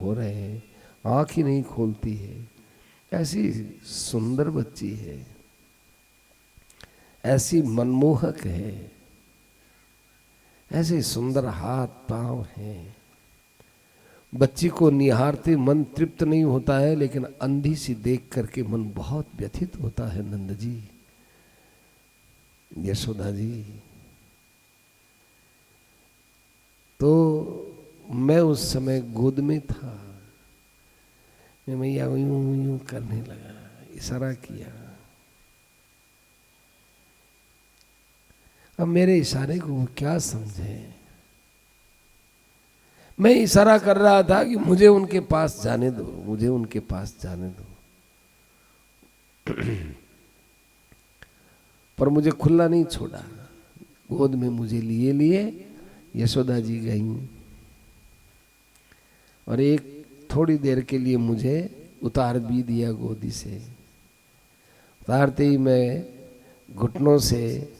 हो रहे हैं, आँख ही नहीं खोलती है। ऐसी सुंदर बच्ची है, ऐसी मनमोहक है, ऐसे सुंदर हाथ पांव हैं। बच्ची को निहारते मन तृप्त नहीं होता है, लेकिन अंधी सी देख करके मन बहुत व्यथित होता है। नंद जी, यशोदा जी, तो मैं उस समय गोद में था, मैं मैया यूं यूं करने लगा, इशारा किया। अब मेरे इशारे को वो क्या समझे? मैं इशारा कर रहा था कि मुझे उनके पास जाने दो, मुझे उनके पास जाने दो। पर मुझे खुला नहीं छोड़ा, गोद में मुझे लिए लिए यशोदा जी गईं और एक थोड़ी देर के लिए मुझे उतार भी दिया गोदी से। उतारते ही मैं घुटनों से,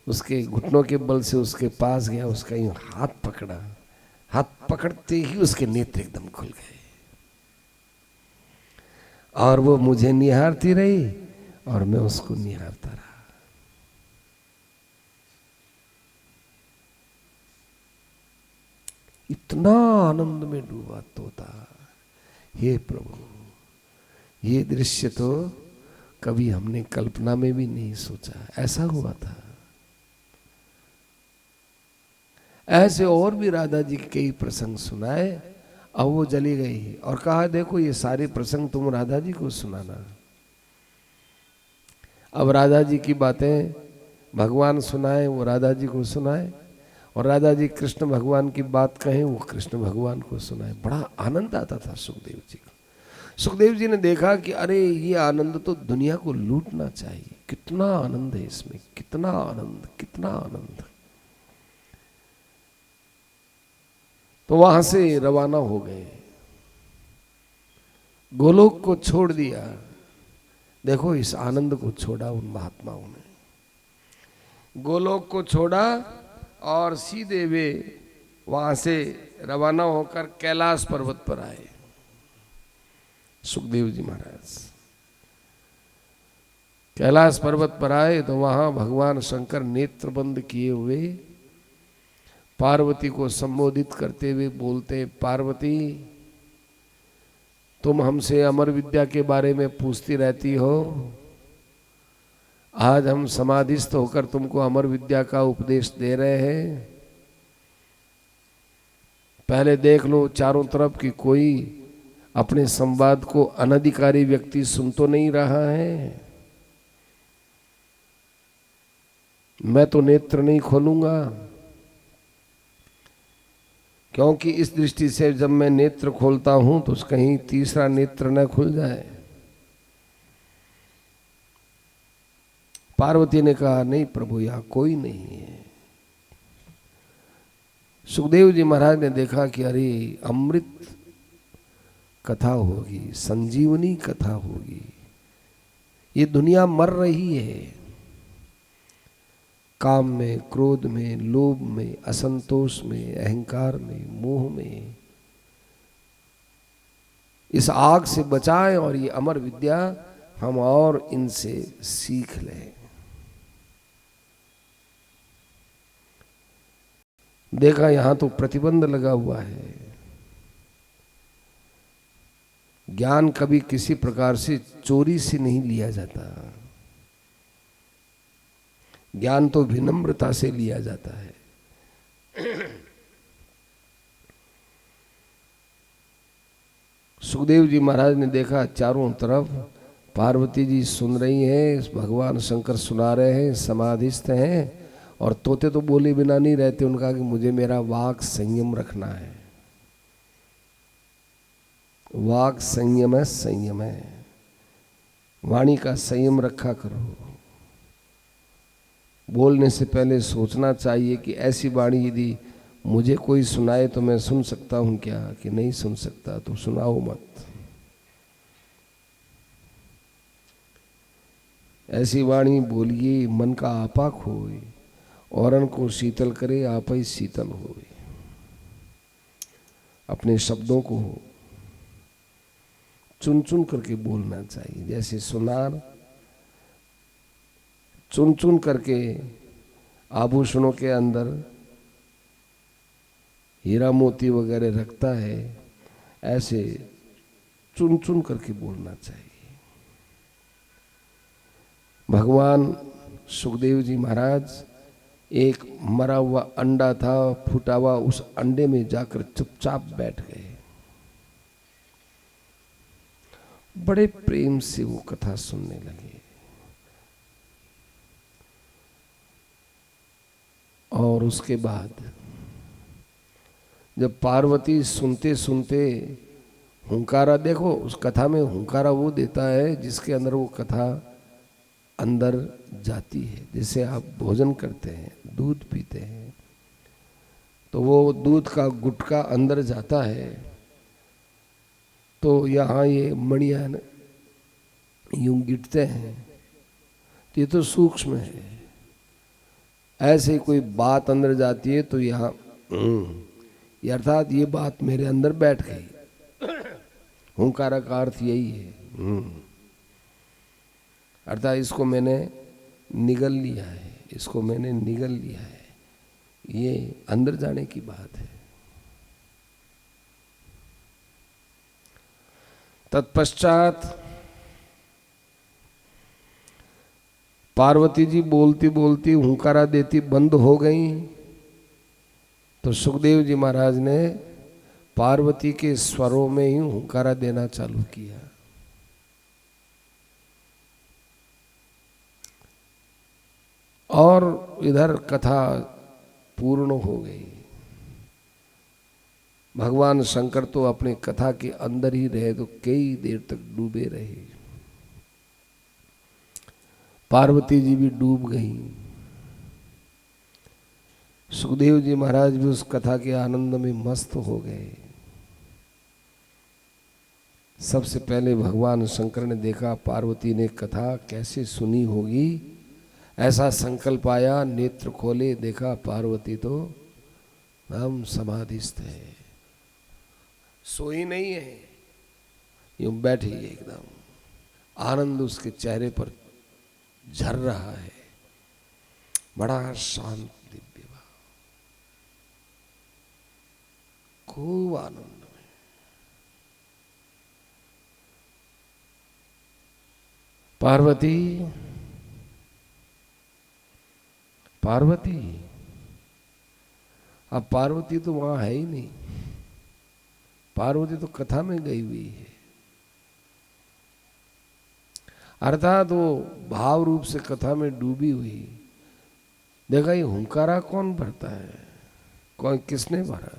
उसके घुटनों के बल से उसके पास गया, उसका यूं हाथ पकड़ा। हाथ पकड़ते ही उसके नेत्र एकदम खुल गए और वो मुझे निहारती रही और मैं उसको निहारता रहा। इतना आनंद में डूबा तोता। हे प्रभु, ये दृश्य तो कभी हमने कल्पना में भी नहीं सोचा ऐसा हुआ था। ऐसे और भी राधा जी के कई प्रसंग सुनाए। अब वो चली गई और कहा देखो ये सारे प्रसंग तुम राधा जी को सुनाना। अब राधा जी की बातें भगवान सुनाए, वो राधा जी को सुनाए, और राधा जी कृष्ण भगवान की बात कहें, वो कृष्ण भगवान को सुनाए। बड़ा आनंद आता था सुखदेव जी को। सुखदेव जी ने देखा कि अरे ये आनंद तो दुनिया को लूटना चाहिए। कितना आनंद है इसमें, कितना आनंद, कितना आनंद। तो वहां से रवाना हो गए, गोलोक को छोड़ दिया। देखो इस आनंद को छोड़ा उन महात्माओं ने, गोलोक को छोड़ा और सीधे वे वहां से रवाना होकर कैलाश पर्वत पर आए। सुखदेव जी महाराज कैलाश पर्वत पर आए तो वहां भगवान शंकर नेत्र बंद किए हुए पार्वती को संबोधित करते हुए बोलते, पार्वती तुम हमसे अमर विद्या के बारे में पूछती रहती हो, आज हम समाधिस्थ होकर तुमको अमर विद्या का उपदेश दे रहे हैं। पहले देख लो चारों तरफ कि कोई अपने संवाद को अनधिकारी व्यक्ति सुन तो नहीं रहा है। मैं तो नेत्र नहीं खोलूंगा, क्योंकि इस दृष्टि से जब मैं नेत्र खोलता हूं तो कहीं तीसरा नेत्र न खुल जाए। पार्वती ने कहा नहीं प्रभु, यहां कोई नहीं है। सुखदेव जी महाराज ने देखा कि अरे अमृत कथा होगी, संजीवनी कथा होगी, ये दुनिया मर रही है काम में, क्रोध में, लोभ में, असंतोष में, अहंकार में, मोह में। इस आग से बचाएं और ये अमर विद्या हम और इनसे सीख लें। देखा यहां तो प्रतिबंध लगा हुआ है। ज्ञान कभी किसी प्रकार से चोरी से नहीं लिया जाता, ज्ञान तो विनम्रता से लिया जाता है। सुखदेव जी महाराज ने देखा चारों तरफ पार्वती जी सुन रही हैं, भगवान शंकर सुना रहे हैं, समाधिस्थ हैं, और तोते तो बोले बिना नहीं रहते। उनका कि मुझे मेरा वाक संयम रखना है। वाक संयम है, संयम है, वाणी का संयम रखा करो। बोलने से पहले सोचना चाहिए कि ऐसी वाणी यदि मुझे कोई सुनाए तो मैं सुन सकता हूं क्या, कि नहीं सुन सकता, तो सुनाओ मत। ऐसी वाणी बोलिए मन का आपा खोए, औरन को शीतल करे आप ही शीतल होए। अपने शब्दों को चुन चुन करके बोलना चाहिए। जैसे सुनार चुन चुन करके आभूषणों के अंदर हीरा मोती वगैरह रखता है, ऐसे चुन चुन करके बोलना चाहिए। भगवान सुखदेव जी महाराज एक मरा हुआ अंडा था, फूटा हुआ, उस अंडे में जाकर चुपचाप बैठ गए। बड़े प्रेम से वो कथा सुनने लगे और उसके बाद जब पार्वती सुनते सुनते हुंकारा, देखो उस कथा में हुंकारा वो देता है जिसके अंदर वो कथा अंदर जाती है। जैसे आप भोजन करते हैं, दूध पीते हैं, तो वो दूध का गुटका अंदर जाता है, तो यहाँ ये मणियाँ यूं गिरते हैं, तो ये तो सूक्ष्म है। ऐसे कोई बात अंदर जाती है तो यहाँ अर्थात ये बात मेरे अंदर बैठ गई। हुंकारा का अर्थ यही है, अर्थात इसको मैंने निगल लिया है, इसको मैंने निगल लिया है, ये अंदर जाने की बात है। तत्पश्चात पार्वती जी बोलती बोलती हुंकारा देती बंद हो गई, तो सुखदेव जी महाराज ने पार्वती के स्वरों में ही हुंकारा देना चालू किया। और इधर कथा पूर्ण हो गई। भगवान शंकर तो अपने कथा के अंदर ही रहे, तो कई देर तक डूबे रहे। पार्वती जी भी डूब गई। सुखदेव जी महाराज भी उस कथा के आनंद में मस्त हो गए। सबसे पहले भगवान शंकर ने देखा पार्वती ने कथा कैसे सुनी होगी, ऐसा संकल्प आया, नेत्र खोले, देखा पार्वती तो हम समाधिस्थ है, सोई नहीं है, यूं बैठी है एकदम। आनंद उसके चेहरे पर झर रहा है, बड़ा शांत दिव्य भाव, खूब आनंद में। पार्वती पार्वती, अब पार्वती तो वहां है ही नहीं, पार्वती तो कथा में गई हुई है। अर्थात वो भाव रूप से कथा में डूबी हुई। देखा ये हुंकारा कौन भरता है, कौन किसने भरा?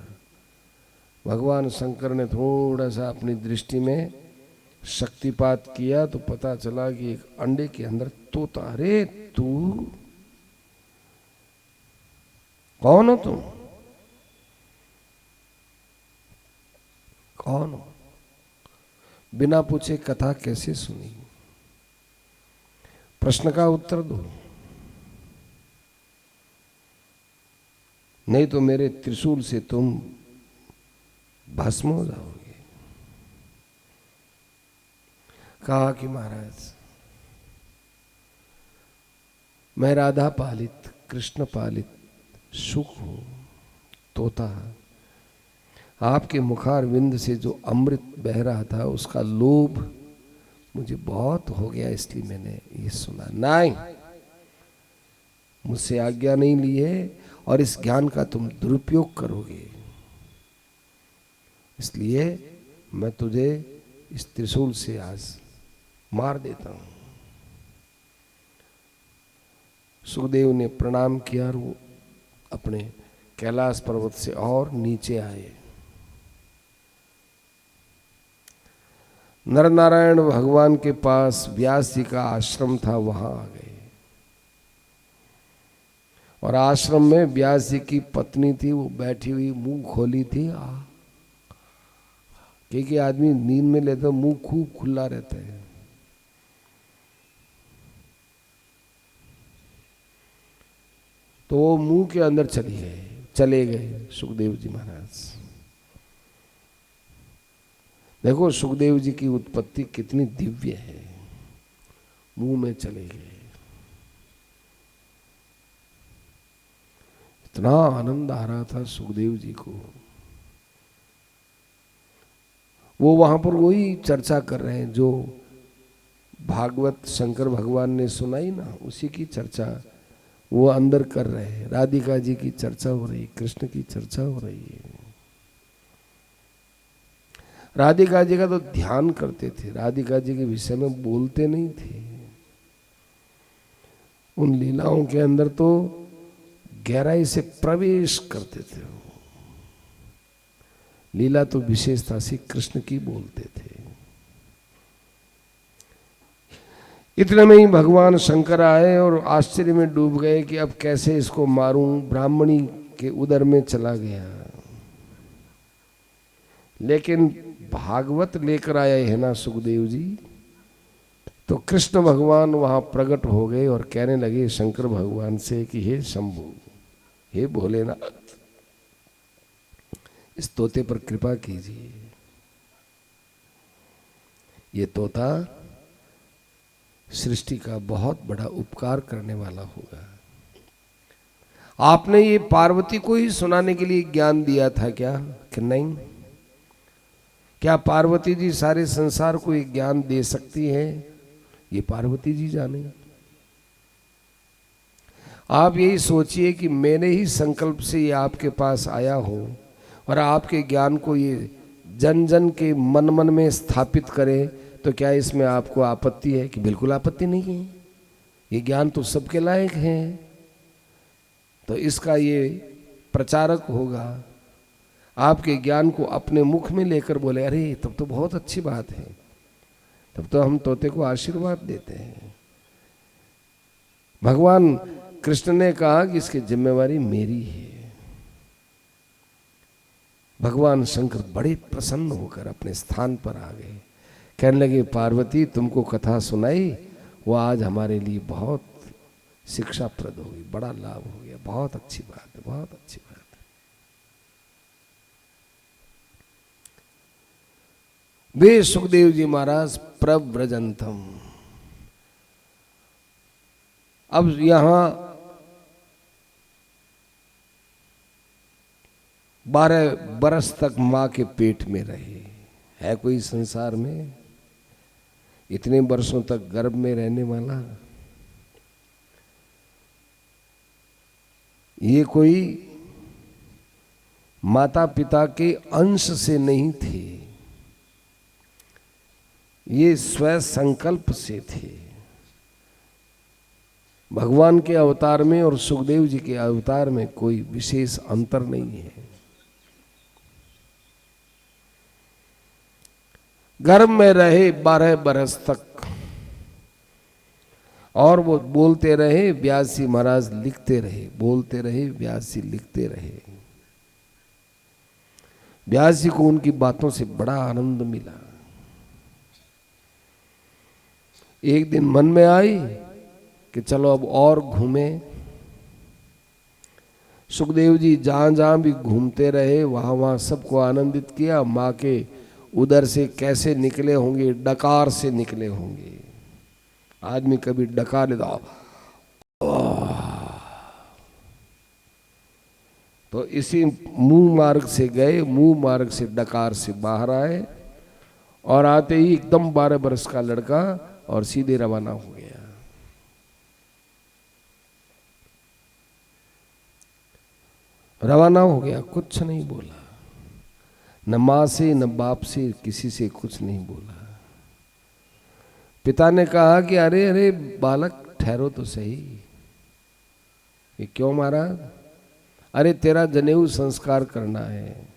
भगवान शंकर ने थोड़ा सा अपनी दृष्टि में शक्तिपात किया तो पता चला कि एक अंडे के अंदर तोता। अरे तू कौन हो, तुम कौन हो? बिना पूछे कथा कैसे सुनी? प्रश्न का उत्तर दो, नहीं तो मेरे त्रिशूल से तुम भस्म हो जाओगे। कहा कि महाराज मैं राधा पालित कृष्ण पालित सुख हूं, तोता। आपके मुखारविंद से जो अमृत बह रहा था उसका लोभ मुझे बहुत हो गया, इसलिए मैंने ये सुना। नहीं, मुझसे आज्ञा नहीं ली है और इस ज्ञान का तुम दुरुपयोग करोगे, इसलिए मैं तुझे इस त्रिशूल से आज मार देता हूं। सुखदेव ने प्रणाम किया और वो अपने कैलाश पर्वत से और नीचे आए। नर नारायण भगवान के पास व्यास जी का आश्रम था, वहां आ गए। और आश्रम में व्यास जी की पत्नी थी, वो बैठी हुई मुंह खोली थी। क्योंकि आदमी नींद में लेता मुंह खूब खुला रहता है। तो वो मुंह के अंदर चले गए सुखदेव जी महाराज। देखो सुखदेव जी की उत्पत्ति कितनी दिव्य है, मुंह में चले गए, इतना आनंद आ रहा था सुखदेव जी को। वो वहां पर वही चर्चा कर रहे हैं जो भागवत शंकर भगवान ने सुनाई ना, उसी की चर्चा वो अंदर कर रहे हैं। राधिका जी की चर्चा हो रही, कृष्ण की चर्चा हो रही है। राधिका जी का तो ध्यान करते थे, राधिका जी के विषय में बोलते नहीं थे। उन लीलाओं के अंदर तो गहराई से प्रवेश करते थे। लीला तो विशेषता से कृष्ण की बोलते थे। इतने में ही भगवान शंकर आए और आश्चर्य में डूब गए कि अब कैसे इसको मारूं, ब्राह्मणी के उदर में चला गया। लेकिन भागवत लेकर आए हैं ना सुखदेव जी, तो कृष्ण भगवान वहां प्रकट हो गए और कहने लगे शंकर भगवान से कि हे शंभु, हे भोलेनाथ, इस तोते पर कृपा कीजिए। ये तोता सृष्टि का बहुत बड़ा उपकार करने वाला होगा। आपने ये पार्वती को ही सुनाने के लिए ज्ञान दिया था क्या कि नहीं? क्या पार्वती जी सारे संसार को ये ज्ञान दे सकती है? ये पार्वती जी जाने। आप यही सोचिए कि मेरे ही संकल्प से ये आपके पास आया हो और आपके ज्ञान को ये जन जन के मन मन में स्थापित करे, तो क्या इसमें आपको आपत्ति है? कि बिल्कुल आपत्ति नहीं है, ये ज्ञान तो सबके लायक है। तो इसका ये प्रचारक होगा, आपके ज्ञान को अपने मुख में लेकर बोले अरे तब तो बहुत अच्छी बात है, तब तो हम तोते को आशीर्वाद देते हैं। भगवान कृष्ण ने कहा कि इसकी जिम्मेवारी मेरी है। भगवान शंकर बड़े प्रसन्न होकर अपने स्थान पर आ गए, कहने लगे पार्वती तुमको कथा सुनाई, वो आज हमारे लिए बहुत शिक्षाप्रद होगी, बड़ा लाभ हो गया, बहुत अच्छी बात है, बहुत अच्छी बात है। वे सुखदेव जी महाराज प्रव्रजंतम। अब यहां 12 बरस तक मां के पेट में रहे। है कोई संसार में इतने वर्षों तक गर्भ में रहने वाला? ये कोई माता पिता के अंश से नहीं थे, ये स्वयं संकल्प से थे। भगवान के अवतार में और सुखदेव जी के अवतार में कोई विशेष अंतर नहीं है। गर्भ में रहे 12 बरस तक और वो बोलते रहे, व्यास जी महाराज लिखते रहे, बोलते रहे, व्यास जी लिखते रहे। व्यास जी को उनकी बातों से बड़ा आनंद मिला। एक दिन मन में आई कि चलो अब और घूमे। सुखदेव जी जहां जहां भी घूमते रहे, वहां वहां सबको आनंदित किया। मां के उधर से कैसे निकले होंगे? डकार से निकले होंगे। आदमी कभी डकार लेता तो इसी मुंह मार्ग से गए, मुंह मार्ग से डकार से बाहर आए और आते ही एकदम 12 बरस का लड़का और सीधे रवाना हो गया। रवाना हो गया, कुछ नहीं बोला, न मां से न बाप से, किसी से कुछ नहीं बोला। पिता ने कहा कि अरे अरे बालक ठहरो तो सही। ये क्यों महाराज? अरे तेरा जनेऊ संस्कार करना है।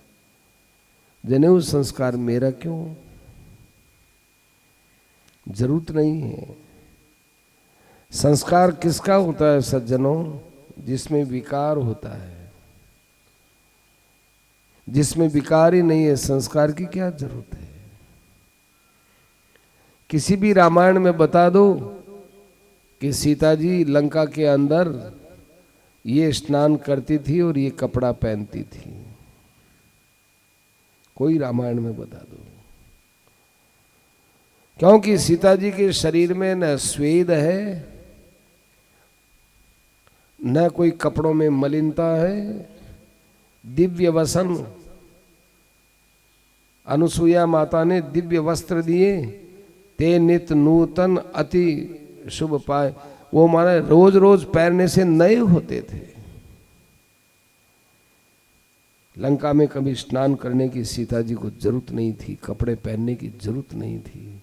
जनेऊ संस्कार मेरा क्यों? जरूरत नहीं है। संस्कार किसका होता है सज्जनों? जिसमें विकार होता है। जिसमें विकार ही नहीं है, संस्कार की क्या जरूरत है? किसी भी रामायण में बता दो कि सीता जी लंका के अंदर ये स्नान करती थी और ये कपड़ा पहनती थी। कोई रामायण में बता दो। क्योंकि सीता जी के शरीर में न स्वेद है, न कोई कपड़ों में मलिनता है। दिव्य वसन, अनुसुईया माता ने दिव्य वस्त्र दिए, ते नित नूतन अति शुभ पाए। वो माने रोज रोज पहनने से नए होते थे। लंका में कभी स्नान करने की सीता जी को जरूरत नहीं थी, कपड़े पहनने की जरूरत नहीं थी।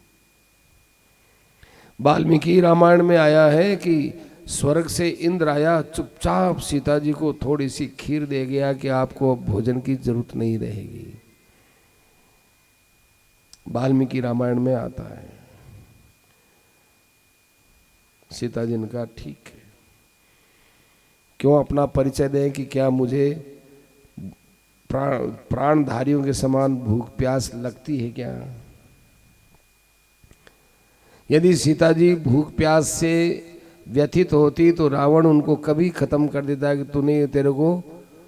वाल्मीकि रामायण में आया है कि स्वर्ग से इंद्र आया, चुपचाप सीता जी को थोड़ी सी खीर दे गया कि आपको अब भोजन की जरूरत नहीं रहेगी। वाल्मीकि रामायण में आता है। सीता जी ने कहा ठीक है, क्यों अपना परिचय दें कि क्या मुझे प्राणधारियों के समान भूख प्यास लगती है क्या? यदि सीता जी भूख प्यास से व्यथित होती तो रावण उनको कभी खत्म कर देता कि तूने तेरे को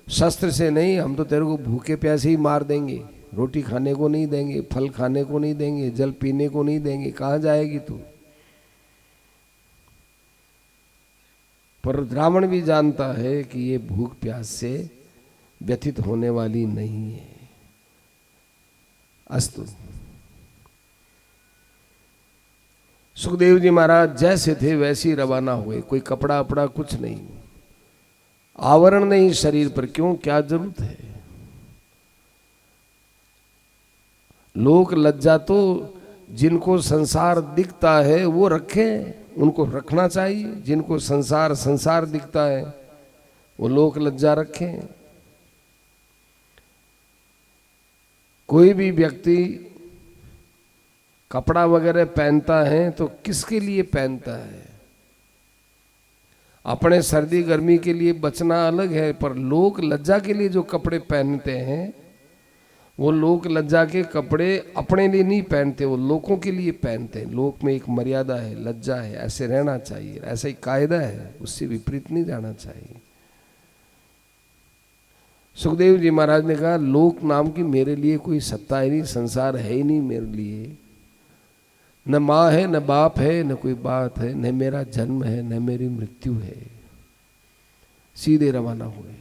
शस्त्र से नहीं, हम तो तेरे को भूखे प्यासे ही मार देंगे, रोटी खाने को नहीं देंगे, फल खाने को नहीं देंगे, जल पीने को नहीं देंगे, कहाँ जाएगी तू? पर रावण भी जानता है कि ये भूख प्यास से व्यथित होने वाली नहीं है। अस्तु। सुखदेव जी महाराज जैसे थे वैसे ही रवाना हुए, कोई कपड़ा अपड़ा कुछ नहीं, आवरण नहीं शरीर पर, क्यों, क्या जरूरत है? लोक लज्जा तो जिनको संसार दिखता है वो रखें, उनको रखना चाहिए। जिनको संसार दिखता है वो लोक लज्जा रखें। कोई भी व्यक्ति कपड़ा वगैरह पहनता है तो किसके लिए पहनता है? अपने सर्दी गर्मी के लिए बचना अलग है, पर लोक लज्जा के लिए जो कपड़े पहनते हैं वो लोक लज्जा के कपड़े अपने लिए नहीं पहनते, वो लोगों के लिए पहनते हैं। लोक में एक मर्यादा है, लज्जा है, ऐसे रहना चाहिए, ऐसा ही कायदा है, उससे विपरीत नहीं जाना चाहिए। सुखदेव जी महाराज ने कहा लोक नाम की मेरे लिए कोई सत्ता ही नहीं, संसार है ही नहीं मेरे लिए। न माँ है, न बाप है, न कोई बात है, न मेरा जन्म है, न मेरी मृत्यु है। सीधे रवाना हुए।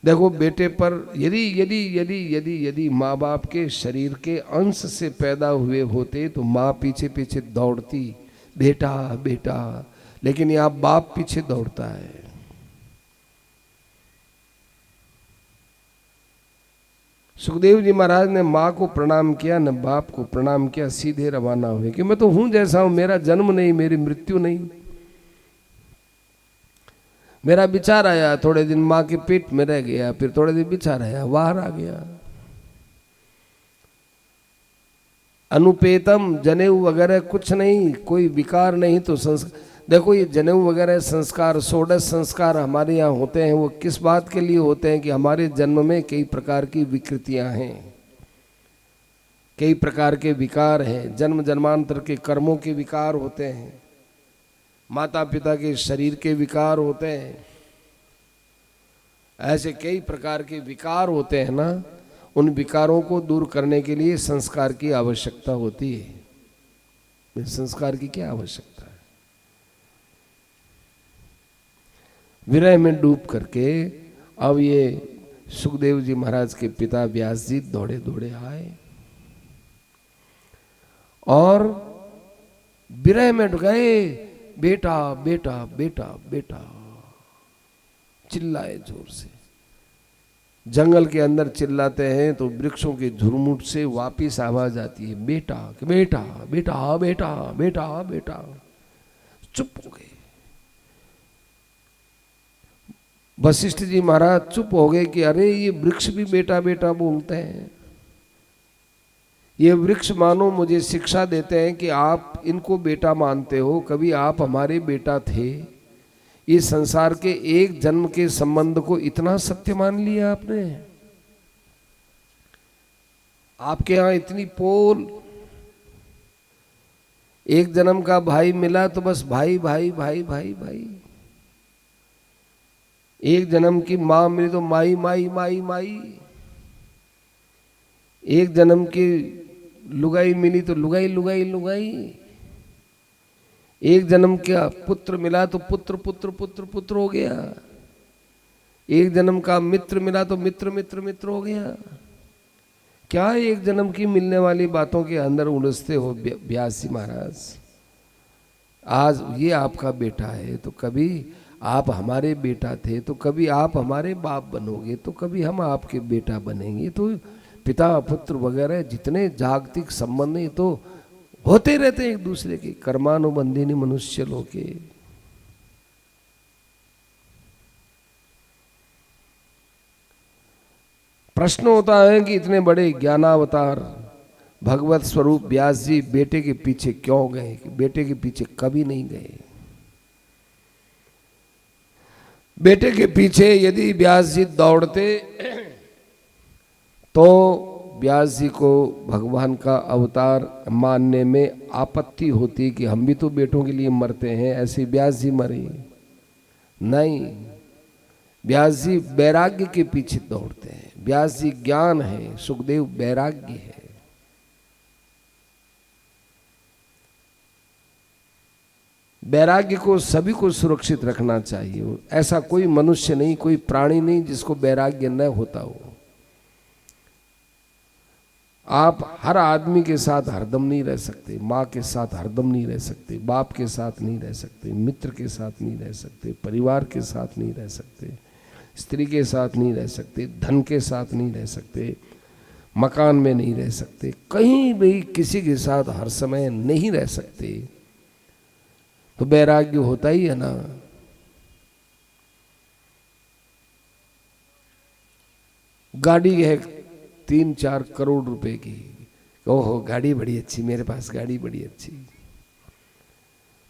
देखो बेटे पर यदि यदि यदि यदि यदि माँ बाप के शरीर के अंश से पैदा हुए होते तो माँ पीछे पीछे दौड़ती, बेटा बेटा, लेकिन यहाँ बाप पीछे दौड़ता है। सुखदेव जी महाराज ने माँ को प्रणाम किया, न बाप को प्रणाम किया, सीधे रवाना हुए कि मैं तो हूं जैसा हूं, मेरा जन्म नहीं, मेरी मृत्यु नहीं। मेरा विचार आया, थोड़े दिन माँ के पेट में रह गया, फिर थोड़े दिन विचार आया, बाहर आ गया। अनुपेतम जनेऊ वगैरह कुछ नहीं, कोई विकार नहीं तो संस्कार। देखो ये जनेऊ वगैरह संस्कार, षोडश संस्कार हमारे यहाँ होते हैं, वो किस बात के लिए होते हैं कि हमारे जन्म में कई प्रकार की विकृतियां हैं, कई प्रकार के विकार हैं, जन्म जन्मांतर के कर्मों के विकार होते हैं, माता पिता के शरीर के विकार होते हैं, ऐसे कई प्रकार के विकार होते हैं ना। उन विकारों को दूर करने के लिए संस्कार की आवश्यकता होती है। संस्कार की क्या आवश्यकता है? विरह में डूब करके अब ये सुखदेव जी महाराज के पिता व्यास जी दौड़े दौड़े आए और विरह में गए, बेटा बेटा बेटा बेटा चिल्लाए जोर से। जंगल के अंदर चिल्लाते हैं तो वृक्षों के झुरमुट से वापिस आवाज आती है, बेटा बेटा बेटा बेटा बेटा बेटा। चुप हो गए। वशिष्ठ जी महाराज चुप हो गए कि अरे ये वृक्ष भी बेटा बेटा बोलते हैं। ये वृक्ष मानो मुझे शिक्षा देते हैं कि आप इनको बेटा मानते हो, कभी आप हमारे बेटा थे। ये संसार के एक जन्म के संबंध को इतना सत्य मान लिया आपने। आपके यहां इतनी पोल, एक जन्म का भाई मिला तो बस भाई भाई भाई भाई भाई। एक जन्म की मां मिली तो माई माई माई माई। एक जन्म की लुगाई मिली तो लुगाई लुगाई लुगाई, एक जन्म का पुत्र मिला तो पुत्र पुत्र पुत्र पुत्र हो गया, एक जन्म का मित्र मिला तो मित्र मित्र मित्र हो गया। क्या एक जन्म की मिलने वाली बातों के अंदर उलझते हो व्यास जी महाराज। आज ये आपका बेटा है तो कभी आप हमारे बेटा थे, तो कभी आप हमारे बाप बनोगे, तो कभी हम आपके बेटा बनेंगे। तो पिता पुत्र वगैरह जितने जागतिक संबंध हैं तो होते रहते हैं एक दूसरे के, कर्मानुबंधिनी मनुष्य लोके। प्रश्न होता है कि इतने बड़े ज्ञानावतार भगवत स्वरूप व्यास जी बेटे के पीछे क्यों गए, बेटे के पीछे कभी नहीं गए। बेटे के पीछे यदि व्यास जी दौड़ते तो व्यास जी को भगवान का अवतार मानने में आपत्ति होती कि हम भी तो बेटों के लिए मरते हैं, ऐसे व्यास जी मरे नहीं। व्यास जी वैराग्य के पीछे दौड़ते हैं। व्यास जी ज्ञान है, सुखदेव वैराग्य है। वैराग्य को सभी को सुरक्षित रखना चाहिए। ऐसा कोई मनुष्य नहीं, कोई प्राणी नहीं जिसको वैराग्य न होता हो। आप हर आदमी के साथ हरदम नहीं रह सकते, माँ के साथ हरदम नहीं रह सकते, बाप के साथ नहीं रह सकते, मित्र के साथ नहीं रह सकते, परिवार के साथ नहीं रह सकते, स्त्री के साथ नहीं रह सकते, धन के साथ नहीं रह सकते, मकान में नहीं रह सकते, कहीं भी किसी के साथ हर समय नहीं रह सकते। तो वैराग्य होता ही है ना। गाड़ी है 3-4 करोड़ रुपए की, ओहो गाड़ी बड़ी अच्छी, मेरे पास गाड़ी बड़ी अच्छी,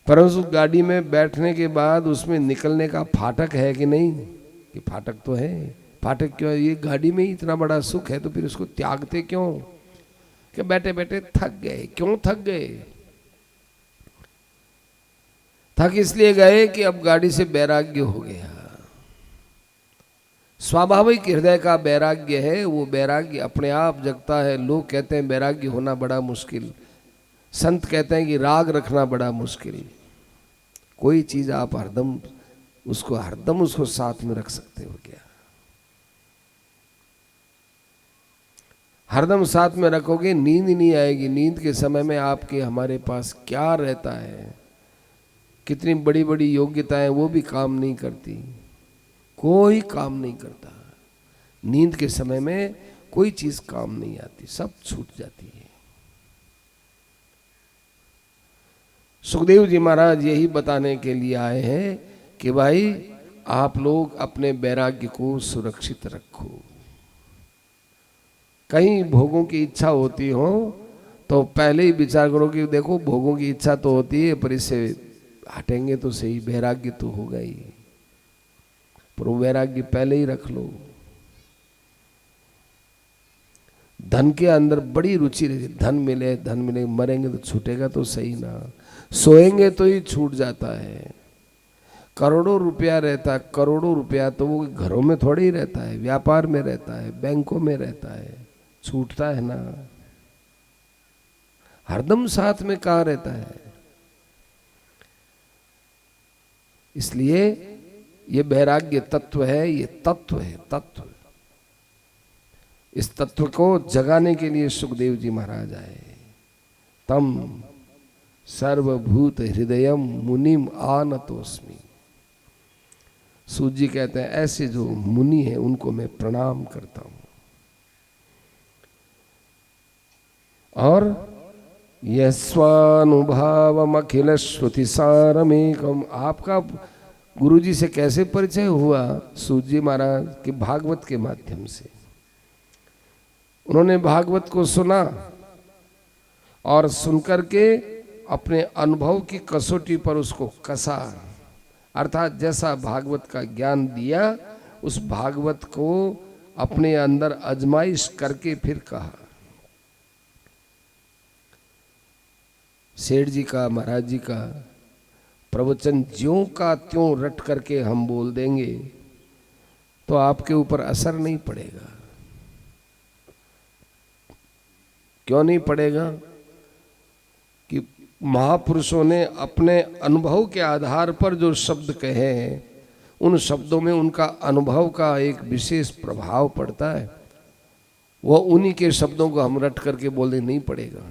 परंतु गाड़ी में बैठने के बाद उसमें निकलने का फाटक है कि नहीं, कि फाटक तो है, फाटक क्यों है? ये गाड़ी में ही इतना बड़ा सुख है तो फिर उसको त्यागते क्यों? कि बैठे बैठे थक गए। क्यों थक गए? थक इसलिए गए कि अब गाड़ी से वैराग्य हो गया। स्वाभाविक हृदय का वैराग्य है, वो वैराग्य अपने आप जगता है। लोग कहते हैं वैराग्य होना बड़ा मुश्किल, संत कहते हैं कि राग रखना बड़ा मुश्किल। कोई चीज आप हरदम उसको साथ में रख सकते हो क्या? हरदम साथ में रखोगे नींद नहीं आएगी। नींद के समय में आपके हमारे पास क्या रहता है, कितनी बड़ी बड़ी योग्यताएं, वो भी काम नहीं करती, कोई काम नहीं करता। नींद के समय में कोई चीज काम नहीं आती, सब छूट जाती है। सुखदेव जी महाराज यही बताने के लिए आए हैं कि भाई आप लोग अपने वैराग्य को सुरक्षित रखो। कहीं भोगों की इच्छा होती हो तो पहले ही विचार करो कि देखो भोगों की इच्छा तो होती है पर इससे हटेंगे तो सही, वैराग्य तो होगा ही, पर वो वैराग्य पहले ही रख लो। धन के अंदर बड़ी रुचि रहती, धन मिले, मरेंगे तो छूटेगा तो सही ना, सोएंगे तो ही छूट जाता है। करोड़ों रुपया रहता है, करोड़ों रुपया तो वो घरों में थोड़ी ही रहता है, व्यापार में रहता है, बैंकों में रहता है, छूटता है ना। हरदम साथ में कहाँ रहता है? इसलिए ये वैराग्य तत्व है, ये तत्व है, तत्व। इस तत्व को जगाने के लिए सुखदेव जी महाराज आए। तम सर्वभूत हृदयम मुनिम आनतोस्मि। सूत जी कहते हैं ऐसे जो मुनि हैं उनको मैं प्रणाम करता हूं। और यह स्वानुभावम अखिल श्रुति सारमेकम। आपका गुरु जी से कैसे परिचय हुआ? सूत जी महाराज के भागवत के माध्यम से। उन्होंने भागवत को सुना और सुनकर के अपने अनुभव की कसौटी पर उसको कसा, अर्थात जैसा भागवत का ज्ञान दिया उस भागवत को अपने अंदर आजमाइश करके फिर कहा। सेठ जी का, महाराज जी का प्रवचन ज्यों का त्यों रट करके हम बोल देंगे तो आपके ऊपर असर नहीं पड़ेगा। क्यों नहीं पड़ेगा? कि महापुरुषों ने अपने अनुभव के आधार पर जो शब्द कहे हैं, उन शब्दों में उनका अनुभव का एक विशेष प्रभाव पड़ता है। वो उन्हीं के शब्दों को हम रट करके बोलने नहीं पड़ेगा।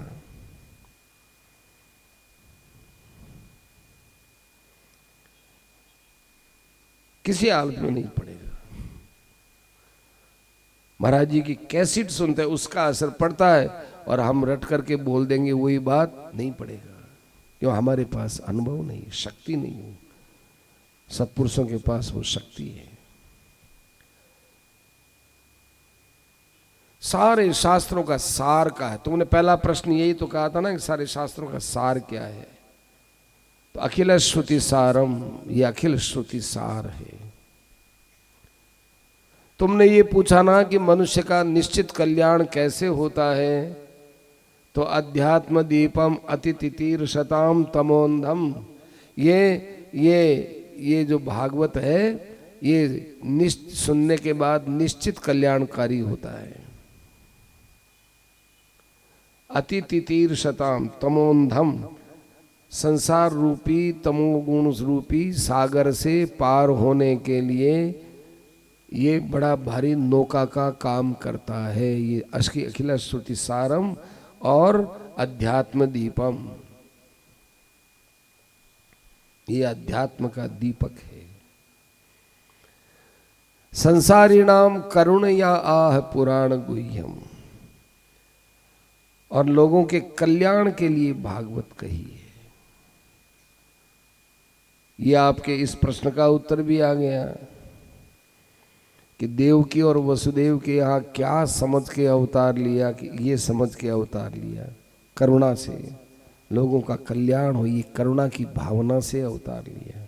किसी हालत में नहीं पड़ेगा। महाराज जी की कैसेट सुनते हैं, उसका असर पड़ता है, और हम रट करके बोल देंगे वही बात, नहीं पड़ेगा। क्यों? हमारे पास अनुभव नहीं, शक्ति नहीं है। सत्पुरुषों के पास वो शक्ति है। सारे शास्त्रों का सार का है। तुमने पहला प्रश्न यही तो कहा था ना कि सारे शास्त्रों का सार क्या है? तो अखिल श्रुति सारम, ये अखिल श्रुति सार है। तुमने ये पूछा ना कि मनुष्य का निश्चित कल्याण कैसे होता है, तो अध्यात्म दीपम अतितितीर्षताम तमोंधम, ये जो भागवत है, ये सुनने के बाद निश्चित कल्याणकारी होता है। अतितितीर्षताम तमोंधम, संसार रूपी तमोगुण रूपी सागर से पार होने के लिए ये बड़ा भारी नौका का काम करता है। ये अखिल श्रुति सारम और अध्यात्म दीपम, ये अध्यात्म का दीपक है। संसारिणाम करुण या आह पुराण गुह्यम, और लोगों के कल्याण के लिए भागवत कही है। ये आपके इस प्रश्न का उत्तर भी आ गया कि देवकी और वसुदेव के यहाँ क्या समझ के अवतार लिया, कि ये समझ के अवतार लिया करुणा से लोगों का कल्याण हो, ये करुणा की भावना से अवतार लिया।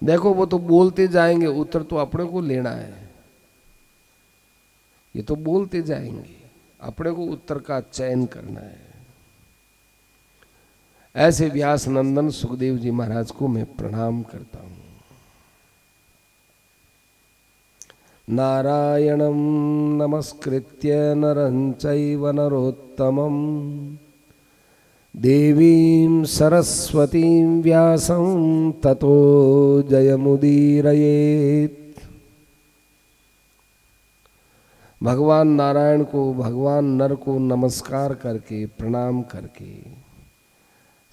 देखो वो तो बोलते जाएंगे, उत्तर तो अपने को लेना है। ये तो बोलते जाएंगे, अपने को उत्तर का चयन करना है। ऐसे व्यास नंदन सुखदेव जी महाराज को मैं प्रणाम करता हूँ। नारायणं नमस्कृत्य नरं चैव नरोत्तमं, देवीं सरस्वतीं व्यासं ततो जयमुदीरयेत्। भगवान नारायण को, भगवान नर को नमस्कार करके, प्रणाम करके,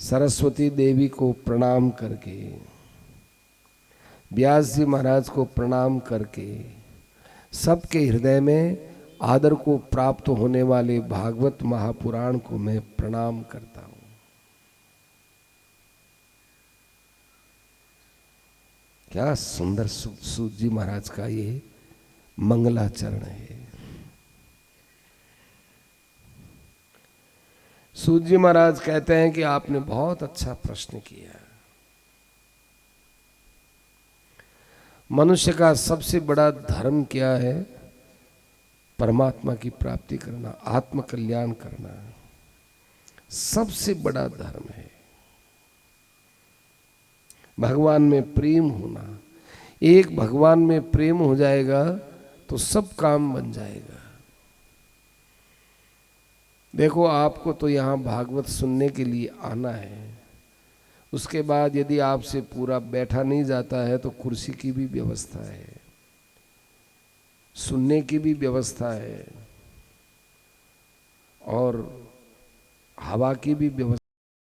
सरस्वती देवी को प्रणाम करके, व्यास जी महाराज को प्रणाम करके, सबके हृदय में आदर को प्राप्त होने वाले भागवत महापुराण को मैं प्रणाम करता हूँ। क्या सुंदर सूत जी महाराज का ये मंगलाचरण है। सूत जी महाराज कहते हैं कि आपने बहुत अच्छा प्रश्न किया। मनुष्य का सबसे बड़ा धर्म क्या है? परमात्मा की प्राप्ति करना, आत्म कल्याण करना सबसे बड़ा धर्म है। भगवान में प्रेम होना, एक भगवान में प्रेम हो जाएगा तो सब काम बन जाएगा। देखो आपको तो यहाँ भागवत सुनने के लिए आना है, उसके बाद यदि आपसे पूरा बैठा नहीं जाता है तो कुर्सी की भी व्यवस्था है, सुनने की भी व्यवस्था है, और हवा की भी व्यवस्था